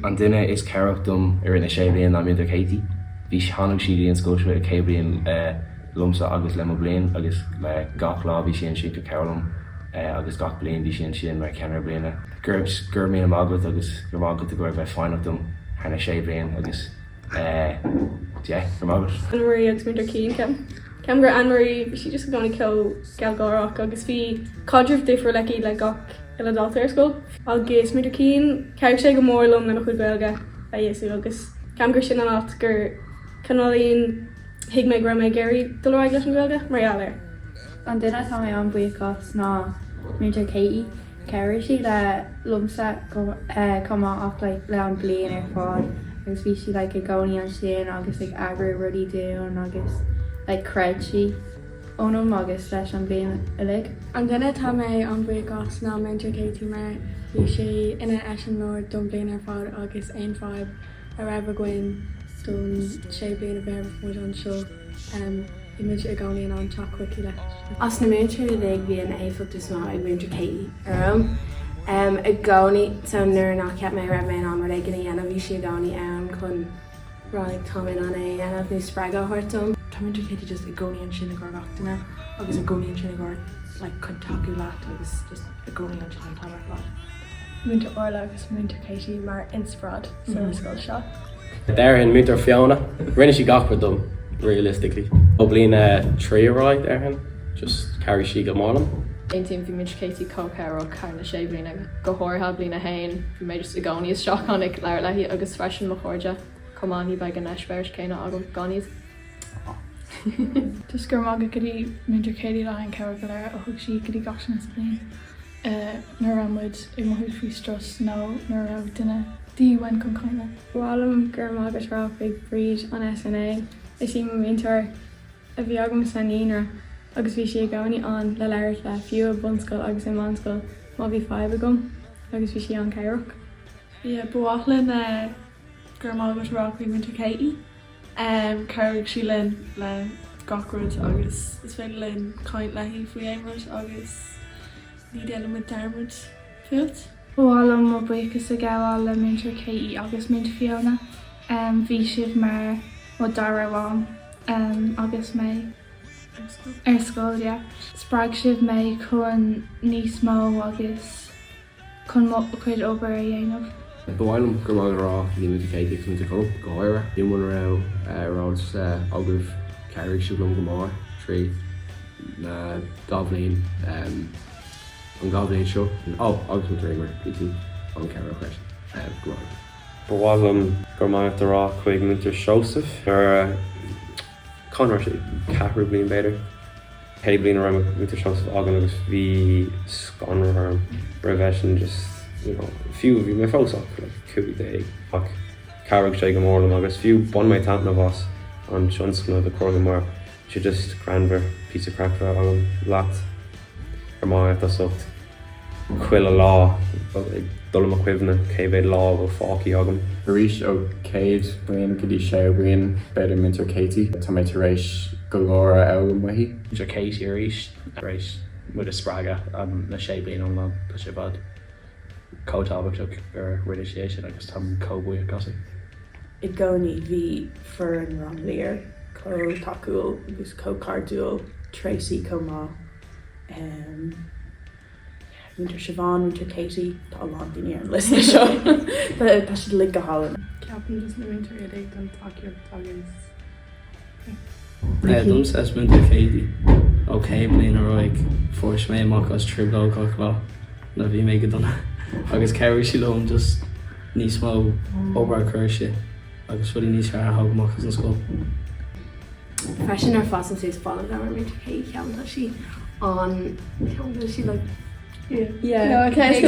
An duine is ceachtum ar ina sé bliain na idir Katie. Bhí tháinig siad íon scóisiú a cé bliain lumsa agus le mo bliain agus le gach lá bhí sin siad go cearlam agus gach bliain bhí sin mar ceannar bliana. Gur mí am agat agus gur mágat a gur bheith fáinachtum hena sé bliain agus gur mágat. Anne-Marie agus muidir cín Ceam gur Anne-Marie bhí si just gcóna ceol gealgárach agus bhí cadrih difriúil leí le gach ile dalta ar scoil. Agus muidir cín ceir sé go mórlumm na chud gailge a dhéasú agus ceam gur sin an áit gur canálíonn hiag méid gra méid géirí do leid leis an gailge mar ealir. An duine tá mé an buchas ná muidir Katie ceir si le lumsa comá ach le an blian ar fád agus bhí si le i gcóí an sin agus ag agra rudí dún agus le creid si ónm agus leis an blian ilig. An duine tá mé an buchas ná muidir Katie mar bhí sé ina eisian nóir don blian ar fád agus aon fáib a raibh gin don sé blian a bheith mu an seo imid a gáíon an teachhaí le. As na muúteir ag bhíon éfachttas má ag muidir Katie arm. I gcóí san nuair nach ceap mé raibh mé an mar ag gna dhéanamh bhí si a gáí ann chun ráig táin an é anamh nó spreag á thuirtum. Tá muidir Katie just i gcóí an sin a gur gachtainna agus a gcóí an sin a gur chun taú leat agus just a gcóí an sin tá leat. Muintir orla agus muintir Katie mar inspirad san scoil seo. Darhan muintir Fiona, rinne si gach dom realistically. Ó blin tríráid darhan, just carry si go málam. Ein team fi muintir Katie cócéir ó carna sé blina go háirtha blina hain fi méidir sa gáí is seachánnig leir lehí agus freisin mo chóide comání be an eisbeirs céine agam gáníos. Dus gur mága gotí muidir Katie le an ceir go leir a thug si gotí gasan is blian. Nuair an muid ag mothúd faoi stras nó nuair a duine díhain chun caiine. Bhálam gur mágat rá ag bríd an SNA is í muintir a bhí agam saníar agus bhí sé gáí an le leir le fiú a bunscoil agus é manscoil má bhí 5 agam agus bhí si an ceirech. Bhí buachlinn gur mágat rá faoi muintir Katie. Ceirigh sí linn le gachróid agus is féidir linn caiint lehí faoi éimid agus ní déanam mit dermid fiút. Bhálam má buchas a gceáil le muintir Katie agus muintir Fiona. Bhí sibh mar ó darháin agus mé ar scoil, Sppraag sibh mé chun níos mó agus chun chuid obair a dhéanamh. Bhhailm gur má rá ní muidir Katie chun go gáire. Ní muna rás agah ceirigh siúlam go mór trí na dábhlaon an gábhlaon seo agus mu réimarítí an ceir freisin go. Bhhailm gur máid rá chuig muintir Joseph ar chunar sé ceathrú blion beidir. Cé blion a raibh muintir Joseph agan agus bhí scanrarm brevesin just fiú bhí mé fósach le cúí dé ach carigh sé go mórlam agus fiú bon méid tana bhás an tionscna a chóga mar si just granver pí crackra an leat ar má a socht chuil a lá ag dul a cuimhne céhéad lá ó fácií agam. Arís ó céad blion go dtí sé blion beidir muintir Katie tá méid tar éis go leir agam maithí. Muintir Katie arís rééis mu a sppraga an na sé blion an lá tá sé bad cótábhaach ar riidir sé sin agus tá cóbuí a cosí. I gcóí bhí fur an ranglíir có taúil agus cócardúil Tracy comá. Muintir Siobhan, muintir Katie tá lá daine ar an list seo. Tá si le go hálan. Ceapan is na muintir ag don takeíocht agus. Dúms as muintir Katie ó cé blion a roiig fórs mé amach as trúblá lá na bhí mé go donna. Agus ceirigh sí lom just níos mó obair chuirse agus fuí níos fear thugach an scóil. Freisin ar fásan sús fáil le mar muintir Katie ceamtá si an ceamtá si le Yeah. No, okay.